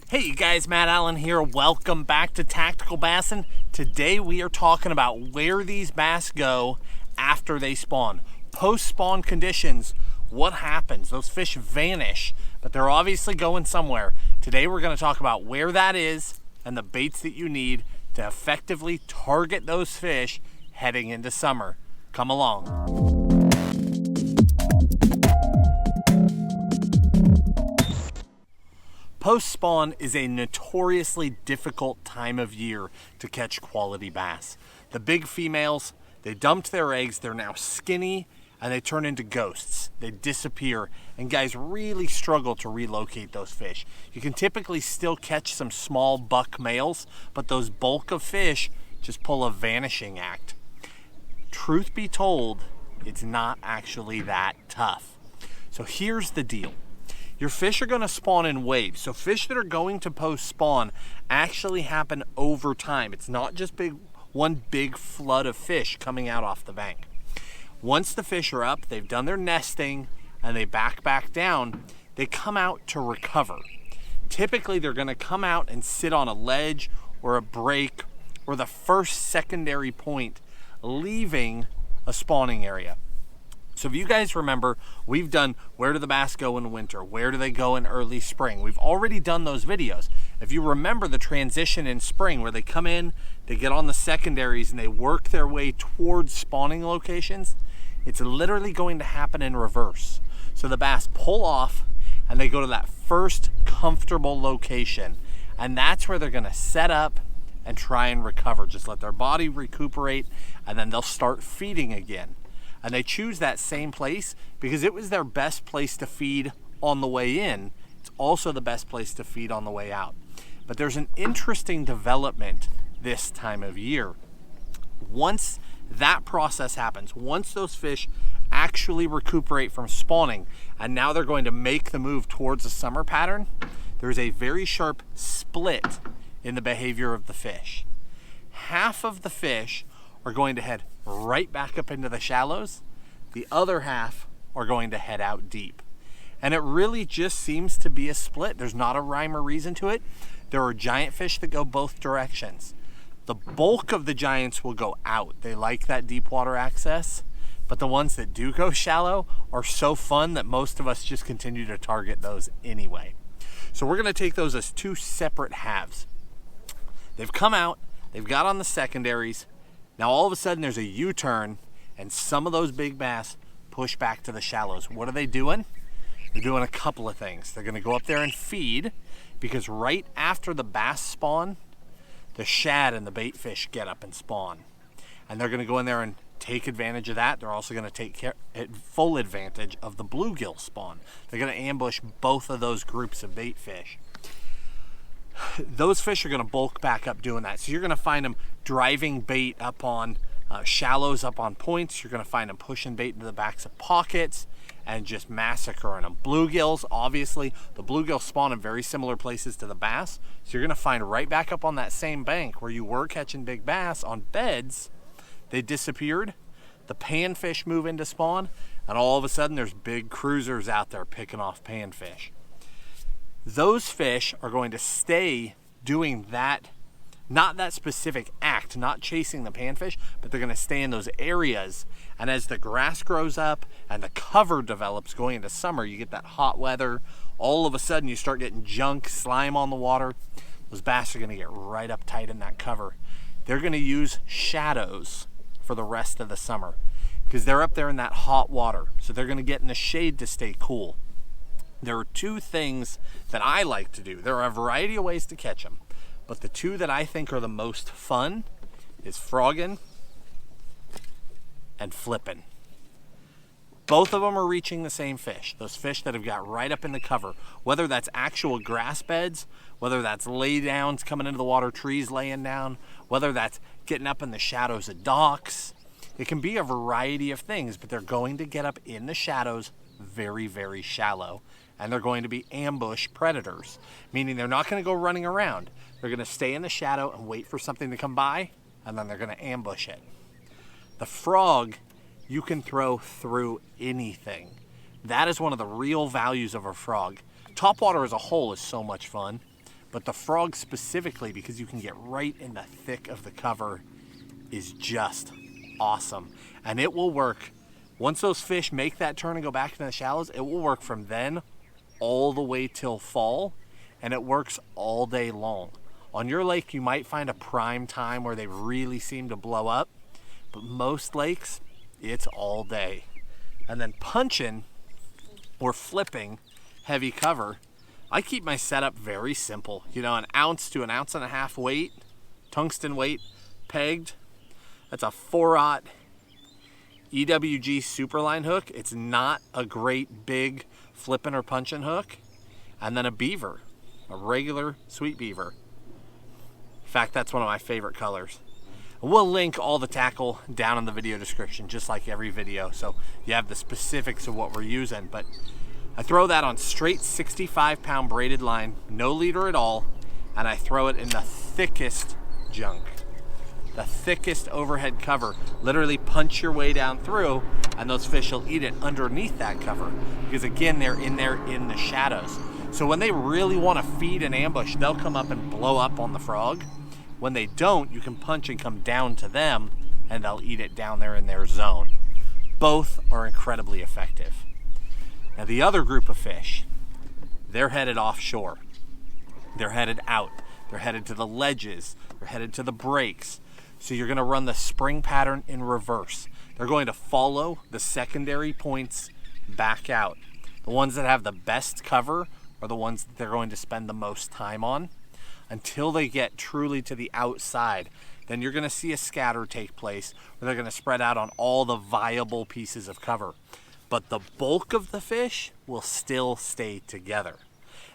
Hey you guys, Matt Allen here. Welcome back to Tactical Bassin. Today we are talking about where these bass go after they spawn. Post-spawn conditions, what happens? Those fish vanish, but they're obviously going somewhere. Today we're going to talk about where that is and the baits that you need to effectively target those fish heading into summer. Come along. Post-spawn is a notoriously difficult time of year to catch quality bass. The big females, they dumped their eggs, they're now skinny, and they turn into ghosts. They disappear, and guys really struggle to relocate those fish. You can typically still catch some small buck males, but those bulk of fish just pull a vanishing act. Truth be told, it's not actually that tough. So here's the deal. Your fish are going to spawn in waves. So fish that are going to post-spawn actually happen over time. It's not just one big flood of fish coming out off the bank. Once the fish are up, they've done their nesting, and they back down, they come out to recover. Typically, they're going to come out and sit on a ledge or a break or the first secondary point leaving a spawning area. So if you guys remember, we've done where do the bass go in winter? Where do they go in early spring? We've already done those videos. If you remember the transition in spring where they come in, they get on the secondaries and they work their way towards spawning locations, it's literally going to happen in reverse. So the bass pull off and they go to that first comfortable location. And that's where they're gonna set up and try and recover. Just let their body recuperate and then they'll start feeding again. And they choose that same place because it was their best place to feed on the way in. It's also the best place to feed on the way out. But there's an interesting development this time of year. Once that process happens, once those fish actually recuperate from spawning, and now they're going to make the move towards a summer pattern, there's a very sharp split in the behavior of the fish. Half of the fish are going to head right back up into the shallows. The other half are going to head out deep. And it really just seems to be a split. There's not a rhyme or reason to it. There are giant fish that go both directions. The bulk of the giants will go out. They like that deep water access, but the ones that do go shallow are so fun that most of us just continue to target those anyway. So we're gonna take those as two separate halves. They've come out, they've got on the secondaries. Now all of a sudden there's a U-turn and some of those big bass push back to the shallows. What are they doing? They're doing a couple of things. They're gonna go up there and feed because right after the bass spawn, the shad and the bait fish get up and spawn. And they're gonna go in there and take advantage of that. They're also gonna take full advantage of the bluegill spawn. They're gonna ambush both of those groups of bait fish. Those fish are going to bulk back up doing that. So you're going to find them driving bait up on shallows, up on points. You're going to find them pushing bait into the backs of pockets and just massacring them. Bluegills, obviously, the bluegill spawn in very similar places to the bass. So you're going to find right back up on that same bank where you were catching big bass on beds, they disappeared. The panfish move into spawn, and all of a sudden there's big cruisers out there picking off panfish. Those fish are going to stay doing that, not that specific act, not chasing the panfish, but they're going to stay in those areas. And as the grass grows up and the cover develops going into summer, you get that hot weather. All of a sudden you start getting junk, slime on the water. Those bass are going to get right up tight in that cover. They're going to use shadows for the rest of the summer because they're up there in that hot water. So they're going to get in the shade to stay cool. There are two things that I like to do. There are a variety of ways to catch them, but the two that I think are the most fun is frogging and flipping. Both of them are reaching the same fish, those fish that have got right up in the cover, whether that's actual grass beds, whether that's lay downs coming into the water, trees laying down, whether that's getting up in the shadows of docks. It can be a variety of things, but they're going to get up in the shadows very, very shallow. And they're going to be ambush predators, meaning they're not going to go running around. They're going to stay in the shadow and wait for something to come by, and then they're going to ambush it. The frog, you can throw through anything. That is one of the real values of a frog. Topwater as a whole is so much fun, but the frog specifically, because you can get right in the thick of the cover, is just awesome. And it will work. Once those fish make that turn and go back into the shallows, it will work from then all the way till fall, and it works all day long. On your lake, you might find a prime time where they really seem to blow up, but most lakes, it's all day. And then punching or flipping heavy cover, I keep my setup very simple. You know, 1 ounce to 1.5 ounces weight, tungsten weight, pegged. That's a 4/0 EWG Superline hook. It's not a great big flipping or punching hook. And then a beaver, a regular sweet beaver. In fact, that's one of my favorite colors. We'll link all the tackle down in the video description, just like every video, so you have the specifics of what we're using. But I throw that on straight 65-pound braided line, no leader at all, and I throw it in the thickest junk, the thickest overhead cover. Literally punch your way down through, and those fish will eat it underneath that cover, because again, they're in there in the shadows. So when they really want to feed an ambush, they'll come up and blow up on the frog. When they don't, you can punch and come down to them, and they'll eat it down there in their zone. Both are incredibly effective. Now the other group of fish, they're headed offshore. They're headed out. They're headed to the ledges. They're headed to the breaks. So you're going to run the spring pattern in reverse. They're going to follow the secondary points back out. The ones that have the best cover are the ones that they're going to spend the most time on until they get truly to the outside. Then you're going to see a scatter take place where they're going to spread out on all the viable pieces of cover. But the bulk of the fish will still stay together.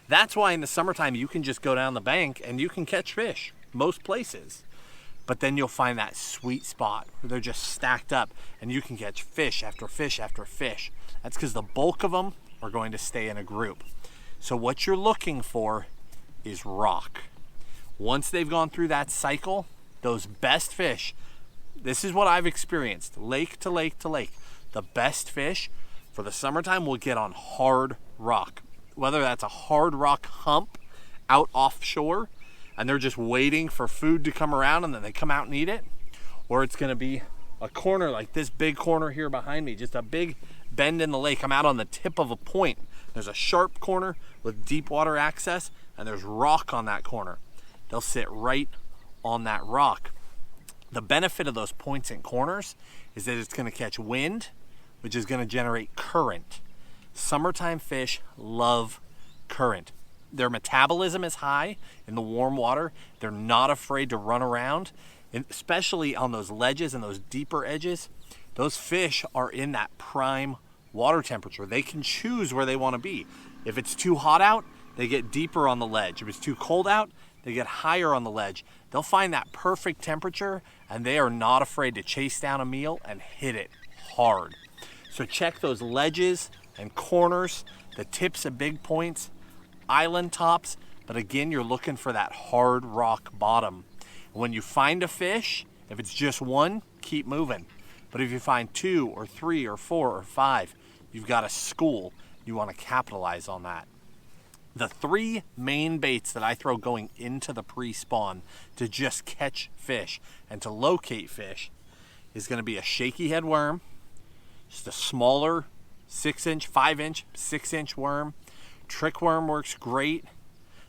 That's why in the summertime you can just go down the bank and you can catch fish most places. But then you'll find that sweet spot where they're just stacked up and you can catch fish after fish after fish. That's because the bulk of them are going to stay in a group. So what you're looking for is rock. Once they've gone through that cycle, those best fish, this is what I've experienced, lake to lake to lake. The best fish for the summertime will get on hard rock. Whether that's a hard rock hump out offshore and they're just waiting for food to come around and then they come out and eat it, or it's gonna be a corner like this big corner here behind me, just a big bend in the lake. I'm out on the tip of a point. There's a sharp corner with deep water access and there's rock on that corner. They'll sit right on that rock. The benefit of those points and corners is that it's going to catch wind, which is going to generate current. Summertime fish love current. Their metabolism is high in the warm water. They're not afraid to run around, and especially on those ledges and those deeper edges. Those fish are in that prime water temperature. They can choose where they want to be. If it's too hot out, they get deeper on the ledge. If it's too cold out, they get higher on the ledge. They'll find that perfect temperature and they are not afraid to chase down a meal and hit it hard. So check those ledges and corners, the tips of big points, island tops, but again, you're looking for that hard rock bottom. When you find a fish, if it's just one, keep moving. But if you find 2 or 3 or 4 or 5, you've got a school. You want to capitalize on that. The 3 main baits that I throw going into the pre-spawn to just catch fish and to locate fish is going to be a shaky head worm, just a smaller 6-inch, 5-inch, 6-inch worm. Trick worm works great.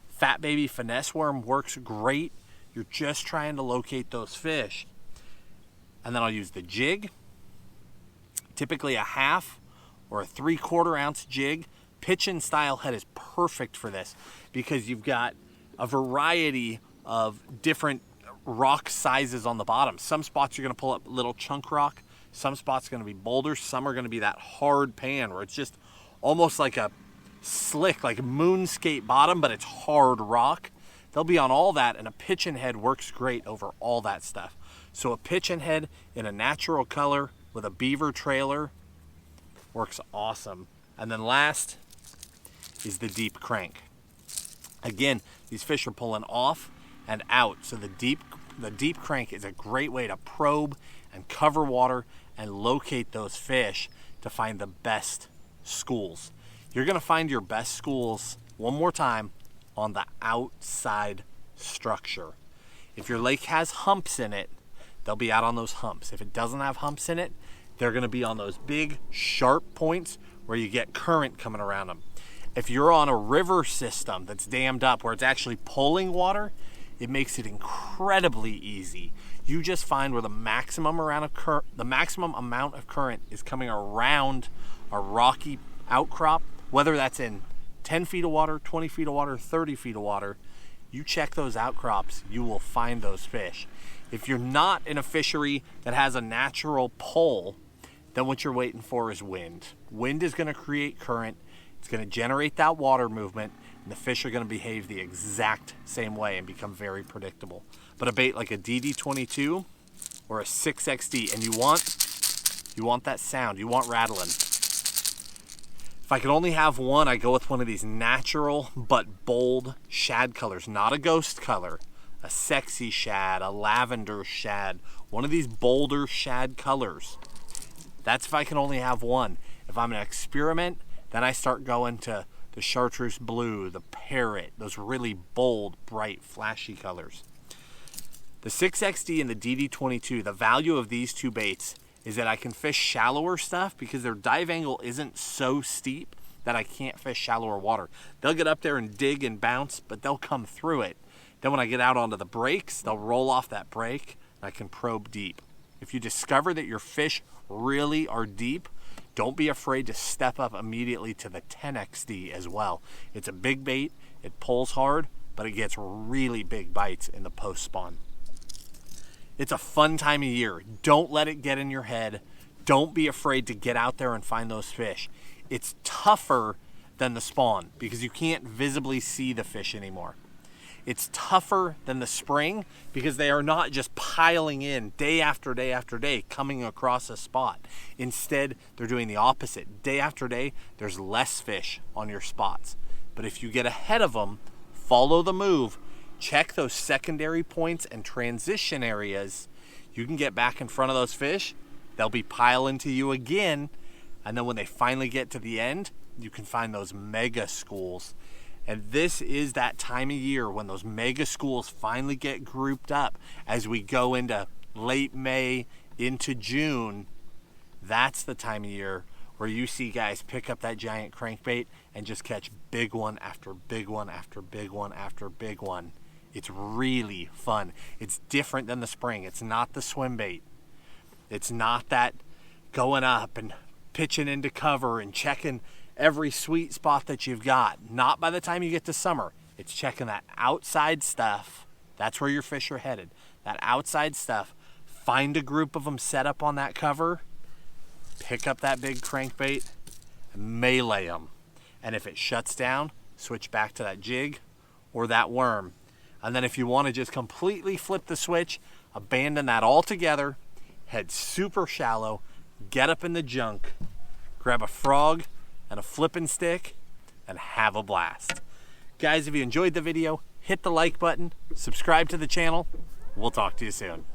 Fat baby finesse worm works great. You're just trying to locate those fish. And then I'll use the jig, typically a 1/2 or a 3/4 ounce jig. Pitchin' style head is perfect for this because you've got a variety of different rock sizes on the bottom. Some spots you're going to pull up little chunk rock. Some spots are going to be boulders. Some are going to be that hard pan where it's just almost like a slick, like a moonscape bottom, but it's hard rock. They'll be on all that, and a pitchin' head works great over all that stuff. So a pitchin' head in a natural color with a beaver trailer works awesome. And then last is the deep crank. Again, these fish are pulling off and out, so the deep crank is a great way to probe and cover water and locate those fish to find the best schools. You're going to find your best schools one more time on the outside structure. If your lake has humps in it, they'll be out on those humps. If it doesn't have humps in it, they're gonna be on those big sharp points where you get current coming around them. If you're on a river system that's dammed up where it's actually pulling water, it makes it incredibly easy. You just find where the maximum amount of current is coming around a rocky outcrop, whether that's in 10 feet of water, 20 feet of water, 30 feet of water. You check those outcrops, you will find those fish. If you're not in a fishery that has a natural pull, then what you're waiting for is wind. Wind is gonna create current, it's gonna generate that water movement, and the fish are gonna behave the exact same way and become very predictable. But a bait like a DD22 or a 6XD, and you want that sound, you want rattling. If I could only have one, I go with one of these natural but bold shad colors, not a ghost color. A sexy shad, a lavender shad, one of these bolder shad colors. That's if I can only have one. If I'm gonna experiment, then I start going to the chartreuse blue, the parrot, those really bold, bright, flashy colors. The 6XD and the DD22, the value of these two baits is that I can fish shallower stuff because their dive angle isn't so steep that I can't fish shallower water. They'll get up there and dig and bounce, but they'll come through it. Then when I get out onto the breaks, they'll roll off that break and I can probe deep. If you discover that your fish really are deep, don't be afraid to step up immediately to the 10XD as well. It's a big bait, it pulls hard, but it gets really big bites in the post spawn. It's a fun time of year. Don't let it get in your head. Don't be afraid to get out there and find those fish. It's tougher than the spawn because you can't visibly see the fish anymore. It's tougher than the spring because they are not just piling in day after day after day coming across a spot. Instead, they're doing the opposite. Day after day, there's less fish on your spots. But if you get ahead of them, follow the move, check those secondary points and transition areas, you can get back in front of those fish. They'll be piling to you again. And then when they finally get to the end, you can find those mega schools. And this is that time of year when those mega schools finally get grouped up as we go into late May into June. That's the time of year where you see guys pick up that giant crankbait and just catch big one after big one after big one after big one. It's really fun. It's different than the spring. It's not the swim bait. It's not that going up and pitching into cover and checking every sweet spot that you've got. Not by the time you get to summer. It's checking that outside stuff. That's where your fish are headed. That outside stuff. Find a group of them set up on that cover. Pick up that big crankbait and melee them. And if it shuts down, switch back to that jig or that worm. And then if you want to just completely flip the switch, abandon that altogether, head super shallow, get up in the junk, grab a frog and a flipping stick, and have a blast. Guys, if you enjoyed the video, hit the like button, subscribe to the channel. We'll talk to you soon.